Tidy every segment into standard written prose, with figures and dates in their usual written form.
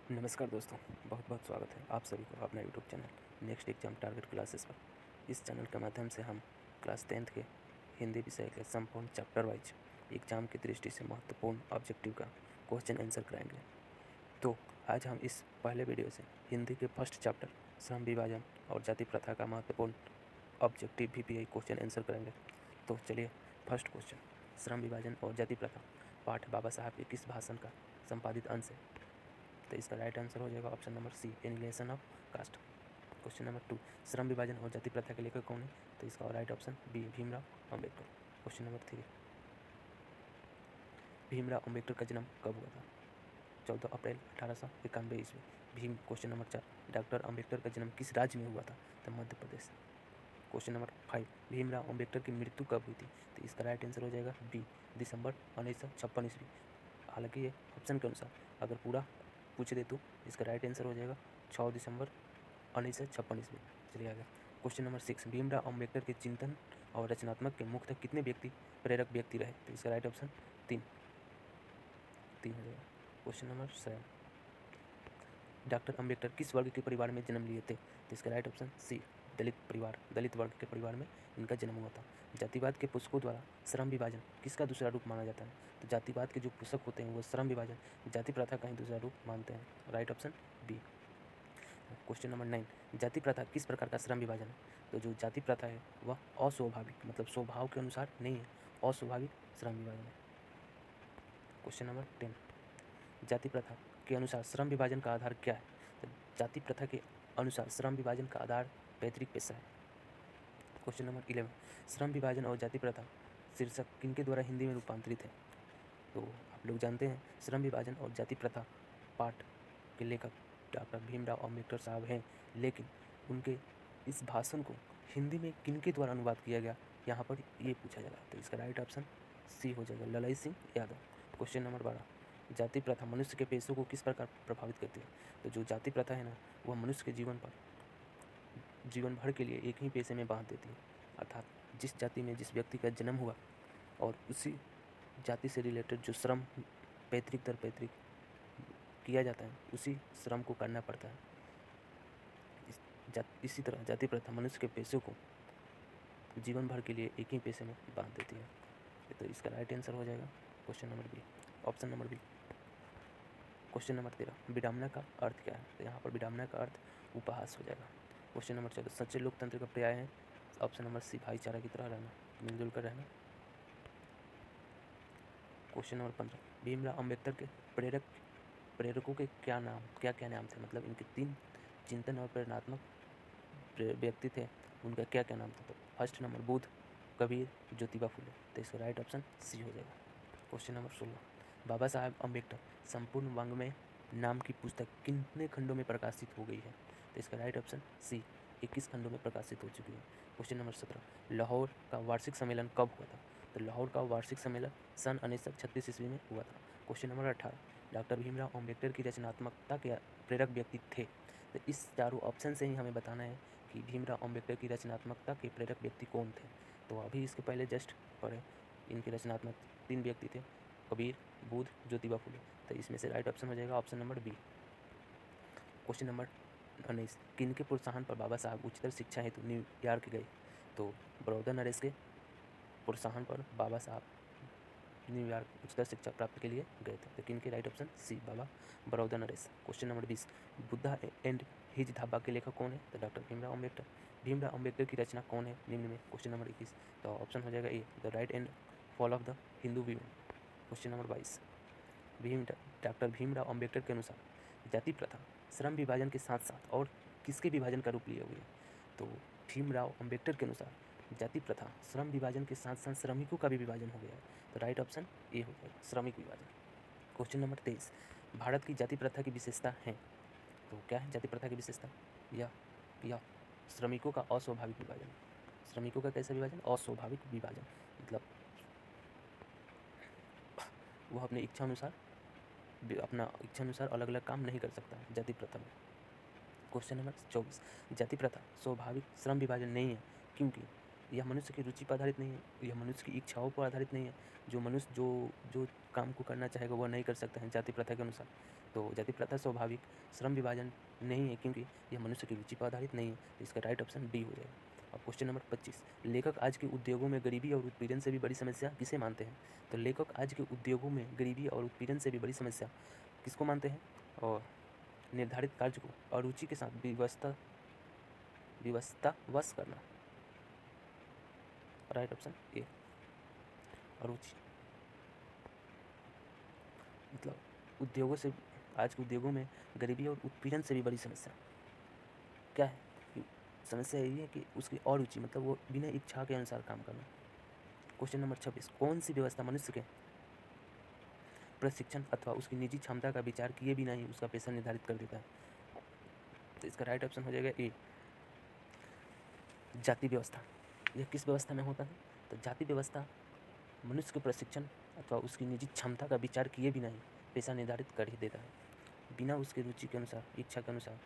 नमस्कार दोस्तों, बहुत बहुत स्वागत है आप सभी को अपना YouTube channel next exam target classes पर। इस चैनल के माध्यम से हम क्लास 10th के हिंदी विषय के संपूर्ण चैप्टर वाइज एग्जाम की दृष्टि से महत्वपूर्ण ऑब्जेक्टिव का क्वेश्चन आंसर कराएंगे। तो आज हम इस पहले वीडियो से हिंदी के फर्स्ट चैप्टर श्रम विभाजन और जाति प्रथा का महत्वपूर्ण ऑब्जेक्टिव VPI क्वेश्चन आंसर करेंगे। तो चलिए, फर्स्ट क्वेश्चन, श्रम विभाजन और जाति प्रथा पाठ बाबा साहब के किस भाषण का संपादित अंश है? तो इसका राइट आंसर हो जाएगा option number C, annihilation of caste. Question number 2, श्रम विभाजन और जाति प्रथा के लेखक कौन है? तो इसका right option B, Bhimrao Ambedkar. Question number 3, Bhimrao Ambedkar का जन्म कब हुआ था? 14 अप्रैल 1891 ईस्वी। Bhim. Question number 4, doctor Ambedkar का जन्म किस राज्य में हुआ था? तो मध्य प्रदेश। क्वेश्चन नंबर 5, भीमराव अंबेडकर की मृत्यु कब हुई थी? तो इसका राइट आंसर हो जाएगा बी, दिसंबर 1956 ईस्वी। हालांकि ये ऑप्शन के अनुसार अगर पूरा पूछ दे तो इसका राइट आंसर हो जाएगा 6 दिसंबर 1956 ईस्वी। चलिए आगे। क्वेश्चन नंबर 6, भीमराव अंबेडकर के चिंतन और रचनात्मक के मुख्य कितने प्रेरक व्यक्ति रहे? तो इसका राइट ऑप्शन 3 हो जाएगा। क्वेश्चन नंबर 7, डॉक्टर अंबेडकर किस वर्ग के परिवार में जन्म लिए थे? तो इसका राइट ऑप्शन सी, दलित वर्ग के परिवार में इनका जन्म हुआ था। जातिवाद के पोषकों द्वारा श्रम विभाजन किसका दूसरा रूप माना जाता है? तो जातिवाद के जो पोषक होते हैं वो श्रम विभाजन जाति प्रथा का ही दूसरा रूप मानते हैं। Right option B. Question number 9, जाति प्रथा किस प्रकार का श्रम विभाजन है? तो जो जाति प्रथा है वह अस्वाभाविक, मतलब स्वभाव के अनुसार नहीं है, अस्वाभाविक श्रम विभाजन है। क्वेश्चन नंबर 10, जाति प्रथा के अनुसार श्रम विभाजन का आधार क्या है? तो जाति प्रथा के अनुसार श्रम विभाजन का आधार पैतृक पेशा है। क्वेश्चन नंबर 11, श्रम विभाजन और जाति प्रथा शीर्षक किनके द्वारा हिंदी में रूपांतरित है? तो आप लोग जानते हैं श्रम विभाजन और जाति प्रथा पाठ के लेखक डॉक्टर भीमराव अंबेडकर साहब हैं, लेकिन उनके इस भाषण को हिंदी में किनके द्वारा अनुवाद किया गया, यहाँ पर ये पूछा जा रहा है। तो इसका राइट ऑप्शन सी हो जाएगा, ललाई सिंह यादव। क्वेश्चन नंबर 12, जाति प्रथा मनुष्य के पेशों को किस प्रकार प्रभावित करती है? तो जो जाति प्रथा है ना, वह मनुष्य के जीवन भर के लिए एक ही पेशे में बांध देती है। अर्थात जिस जाति में जिस व्यक्ति का जन्म हुआ और उसी जाति से रिलेटेड जो श्रम पैतृक दर पैतृक किया जाता है उसी श्रम को करना पड़ता है। इसी तरह जाति प्रथा मनुष्य के पेशे को जीवन भर के लिए एक ही पेशे में बांध देती है। तो इसका राइट आंसर हो जाएगा question number B, option number B. Question number 13, विडम्बना का अर्थ क्या है? तो यहाँ पर विडम्बना का अर्थ उपहास हो जाएगा। क्वेश्चन नंबर 14, सच्चे लोकतंत्र का पर्याय है? ऑप्शन नंबर सी, भाईचारा की तरह रहना, मिलजुल कर रहना। क्वेश्चन नंबर 15, भीमराव अंबेडकर के प्रेरकों के क्या नाम थे? मतलब इनके 3 चिंतन और प्रेरणात्मक व्यक्ति थे, उनका क्या नाम था? तो फर्स्ट नंबर बुद्ध, कबीर, ज्योतिबा फुले। तो इसका राइट ऑप्शन सी हो जाएगा। क्वेश्चन नंबर 16, बाबा साहब अंबेडकर संपूर्ण वाङ्मय नाम की पुस्तक कितने खंडों में प्रकाशित हो गई है? तो इसका राइट ऑप्शन सी, 21 खंडों में प्रकाशित हो चुकी है। क्वेश्चन नंबर 17, लाहौर का वार्षिक सम्मेलन कब हुआ था? तो लाहौर का वार्षिक सम्मेलन सन 1936 ईस्वी में हुआ था। Question number 18, doctor Bhimrao Ambedkar की रचनात्मकता के प्रेरक व्यक्ति थे? तो इस चारों ऑप्शन से ही हमें बताना है कि भीमराव अंबेडकर की रचनात्मकता के प्रेरक व्यक्ति कौन थे। तो अभी इसके पहले जस्ट पढ़े, इनके रचनात्मक 3 व्यक्ति थे, कबीर, बुद्ध, ज्योतिबा फुले। तो इसमें से राइट ऑप्शन हो जाएगा option number B. Question number 19, किनके प्रोत्साहन पर बाबा साहब उच्चतर शिक्षा हेतु न्यूयॉर्क गए? तो बड़ौदा नरेश के प्रोत्साहन पर बाबा साहब न्यूयॉर्क उच्चतर शिक्षा प्राप्त के लिए गए थे। तो किनके? Right option C, Baba Baroda Naresh. Question number 20, Buddha and his धाबा के लेखक कौन है? तो डॉक्टर भीमराव अंबेडकर। भीमराव अंबेडकर की रचना कौन है निम्न में? क्वेश्चन नंबर 21, तो ऑप्शन हो जाएगा A, the rise and fall of the Hindu woman. Question number 22, doctor Bhimrao Ambedkar के अनुसार जाति प्रथा श्रम विभाजन के साथ साथ और किसके विभाजन का रूप लिए हुए? तो भीमराव अंबेडकर के अनुसार जाति प्रथा श्रम विभाजन के साथ साथ श्रमिकों का भी विभाजन हो गया है। तो राइट ऑप्शन ए हो जाएगा, श्रमिक विभाजन। क्वेश्चन नंबर 23, भारत की जाति प्रथा की विशेषता है? तो क्या है जाति प्रथा की विशेषता? या श्रमिकों का अस्वाभाविक विभाजन। श्रमिकों का कैसा विभाजन? अस्वाभाविक विभाजन, मतलब वह अपने अपना इच्छानुसार अलग अलग काम नहीं कर सकता है जाति प्रथा में। क्वेश्चन नंबर 24, जाति प्रथा स्वाभाविक श्रम विभाजन नहीं है क्योंकि यह मनुष्य की रुचि पर आधारित नहीं है, यह मनुष्य की इच्छाओं पर आधारित नहीं है। जो मनुष्य जो काम को करना चाहेगा वह नहीं कर सकता है जाति प्रथा के अनुसार। तो जाति प्रथा स्वाभाविक श्रम विभाजन नहीं है क्योंकि यह मनुष्य की रुचि पर आधारित नहीं है, तो इसका राइट ऑप्शन डी हो जाएगा। अब क्वेश्चन नंबर 25, लेखक आज के उद्योगों में गरीबी और उत्पीड़न से भी बड़ी समस्या किसे मानते हैं? तो लेखक आज के उद्योगों में गरीबी और उत्पीड़न से भी बड़ी समस्या किसको मानते हैं? और निर्धारित कार्य को अरुचि के साथ विवशतावश करना, राइट ऑप्शन ए अरुचि। मतलब उद्योगों से, आज के उद्योगों में गरीबी और उत्पीड़न से भी बड़ी समस्या क्या है? समस्या यही है कि उसकी अरुचि, मतलब वो बिना इच्छा के अनुसार काम करना। क्वेश्चन नंबर 26, कौन सी व्यवस्था मनुष्य के प्रशिक्षण अथवा उसकी निजी क्षमता का विचार किए बिना ही उसका पेशा निर्धारित कर देता है? तो इसका राइट ऑप्शन हो जाएगा ए जाति व्यवस्था। यह किस व्यवस्था में होता है? तो जाति व्यवस्था मनुष्य के प्रशिक्षण अथवा उसकी निजी क्षमता का विचार किए बिना ही पेशा निर्धारित कर ही देता है। बिना उसकी रुचि के अनुसार, इच्छा के अनुसार,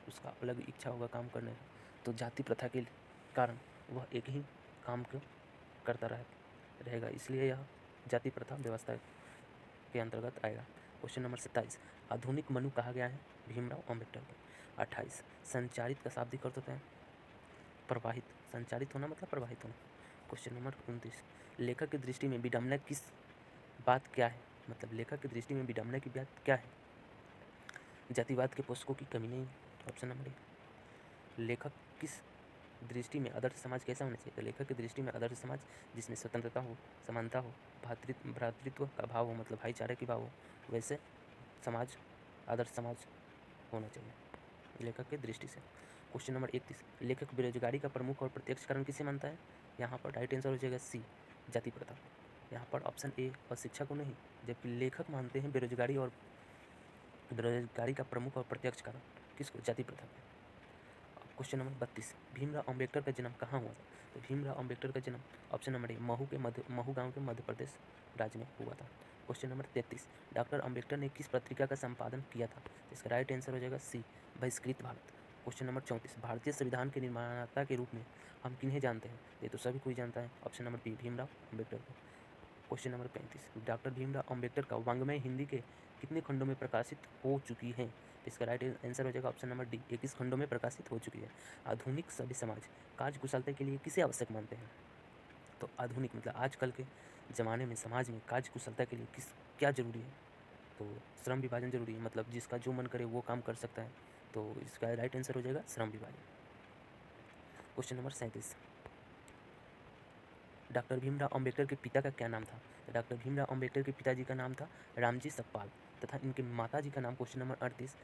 उसका अलग इच्छा होगा काम करने का, तो जाति प्रथा के कारण वह एक ही काम को करता रहेगा, इसलिए यह जाति प्रथा व्यवस्था के अंतर्गत आएगा। क्वेश्चन नंबर 27, आधुनिक मनु कहा गया है भीमराव अम्बेडकर को। 28, संचारित का शाब्दिक अर्थ होता है प्रवाहित, संचारित होना मतलब प्रवाहित होना। क्वेश्चन नंबर 29, लेखक की दृष्टि में विडंबना किस बात क्या है? मतलब लेखक की दृष्टि में विडंबना की बात क्या है? जातिवाद के पोषकों की कमी नहीं, ऑप्शन नंबर ए। लेखक किस दृष्टि में आदर्श समाज कैसा होना चाहिए? तो लेखक की दृष्टि में आदर्श समाज जिसमें स्वतंत्रता हो, समानता हो, भ्रातृत्व का भाव हो, मतलब भाईचारे की भाव हो, वैसे समाज, आदर्श समाज होना चाहिए लेखक की दृष्टि से। क्वेश्चन नंबर 31, लेखक बेरोजगारी का प्रमुख और प्रत्यक्ष कारण किसे मानता है? यहाँ पर राइट आंसर हो जाएगा सी जाति प्रथा। यहाँ पर ऑप्शन ए और शिक्षा को नहीं, जबकि लेखक मानते हैं बेरोजगारी का प्रमुख और प्रत्यक्ष कारण किसको? जाति प्रथा को। क्वेश्चन नंबर 32, भीमराव अम्बेडकर का जन्म कहाँ हुआ था? तो भीमराव अम्बेडकर का जन्म ऑप्शन नंबर ए महू गांव के मध्य प्रदेश राज्य में हुआ था। क्वेश्चन नंबर 33, डॉक्टर अम्बेडकर ने किस पत्रिका का संपादन किया था? तो इसका राइट आंसर हो जाएगा सी बहिष्कृत भारत। क्वेश्चन नंबर 34, भारतीय संविधान के निर्माता के रूप में हम किन्हें जानते हैं? ये तो सभी कोई जानता है, option number B Bhimrao Ambedkar को। Question number 35, doctor Bhimrao Ambedkar का वाङ्मय हिंदी के कितने खंडों में प्रकाशित हो चुकी है? इसका राइट आंसर हो जाएगा ऑप्शन नंबर डी 21 खंडों में प्रकाशित हो चुकी है। आधुनिक सभ्य समाज कार्य कुशलता के लिए किसे आवश्यक मानते हैं? तो आधुनिक मतलब आजकल के ज़माने में समाज में कार्य कुशलता के लिए क्या जरूरी है? तो श्रम विभाजन जरूरी है, मतलब जिसका जो मन करे वो काम कर सकता है, तो इसका राइट आंसर हो जाएगा श्रम विभाजन। Question number 37, doctor Bhimrao Ambedkar के पिता का क्या नाम था? तो डॉक्टर भीमराव अम्बेडकर के पिताजी का नाम था रामजी सकपाल तथा इनके माता जी का नाम, क्वेश्चन नंबर 38,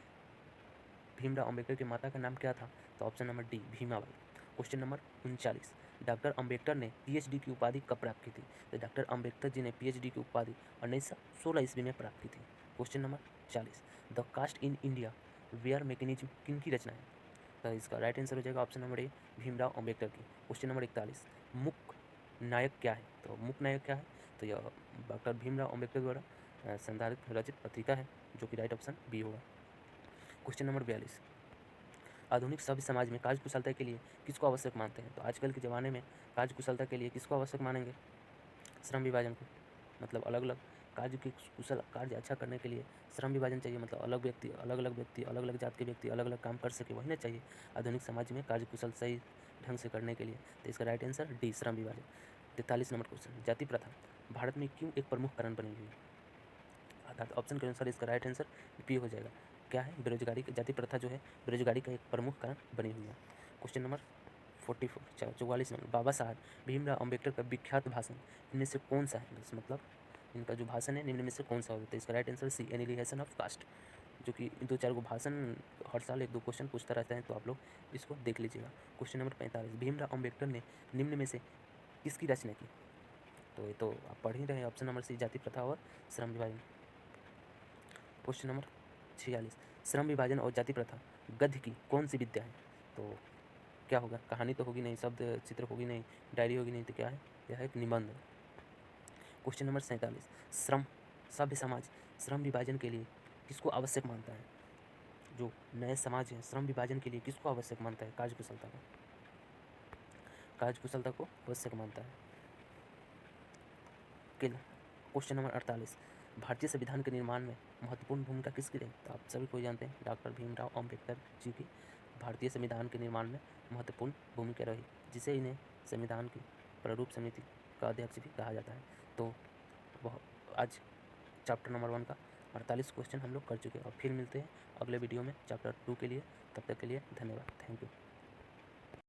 भीमराव अम्बेडकर के माता का नाम क्या था? तो option number D Bhimabai. Question number 39, doctor Ambedkar ने पीएचडी की उपाधि कब प्राप्त की थी? तो डॉक्टर अम्बेडकर जी ने पीएचडी की उपाधि 1916 ईस्वी में प्राप्त की थी। Question number 40, the caste in India their mechanism किन की रचना है? तो इसका राइट आंसर हो जाएगा option number A Bhimrao Ambedkar की। क्वेश्चन नंबर 41, मुक नायक क्या है? तो मुक नायक क्या है? तो यह डॉक्टर भीमराव अम्बेडकर द्वारा संधारित रचित पत्रिका है, जो कि राइट ऑप्शन बी होगा। क्वेश्चन नंबर 42, आधुनिक सभ्य समाज में कार्य कुशलता के लिए किसको आवश्यक मानते हैं? तो आजकल के ज़माने में कार्य कुशलता के लिए किसको आवश्यक मानेंगे? श्रम विभाजन को, मतलब अलग अलग कार्य अच्छा करने के लिए श्रम विभाजन चाहिए, मतलब अलग अलग जात के व्यक्ति अलग अलग काम कर सके, वही ना चाहिए आधुनिक समाज में कार्य कुशल सही ढंग से करने के लिए। तो इसका राइट आंसर डी श्रम विभाजन। 43 नंबर क्वेश्चन, जाति प्रथा भारत में क्यों एक प्रमुख कारण बनी हुई है? अर्थात ऑप्शन के अनुसार इसका राइट आंसर बी हो जाएगा। क्या है? बेरोजगारी। जाति प्रथा जो है बेरोजगारी का एक प्रमुख कारण बनी हुई है। क्वेश्चन नंबर 44 नंबर, बाबा साहब भीमराव अम्बेडकर का विख्यात भाषण इनमें से कौन सा है? मतलब इनका जो भाषण है निम्न में से कौन सा होता है? इसका right answer C annihilation of caste, जो कि 2-4 गो भाषण हर साल 1-2 क्वेश्चन पूछता रहता है, तो आप लोग इसको देख लीजिएगा। क्वेश्चन नंबर 45, भीमराव अम्बेडकर ने निम्न में से किसकी रचना की? तो ये तो आप पढ़ ही रहे हैं, ऑप्शन नंबर सी जाति प्रथा और श्रम विभाजन। क्वेश्चन नंबर 46, श्रम विभाजन और जाति प्रथा गद्य की कौन सी विद्या है? तो क्या होगा? कहानी तो होगी नहीं, शब्द चित्र होगी नहीं, डायरी होगी नहीं, तो क्या है? यह एक निबंध है। क्वेश्चन नंबर 47, सभ्य समाज श्रम विभाजन के लिए किसको आवश्यक मानता है? जो नए समाज है श्रम विभाजन के लिए किसको आवश्यक मानता है? कार्य कुशलता को आवश्यक मानता है। क्वेश्चन नंबर 48, भारतीय संविधान के निर्माण में महत्वपूर्ण भूमिका किसकी रही? तो आप सभी को जानते हैं, डॉक्टर भीमराव अम्बेडकर जी की भारतीय संविधान के निर्माण में महत्वपूर्ण भूमिका रही, जिसे इन्हें संविधान की प्रारूप समिति का अध्यक्ष भी कहा जाता है। तो वह आज चैप्टर नंबर 1 का 48 क्वेश्चन हम लोग कर चुके हैं और फिर मिलते हैं अगले वीडियो में चैप्टर 2 के लिए। तब तक के लिए धन्यवाद। Thank you.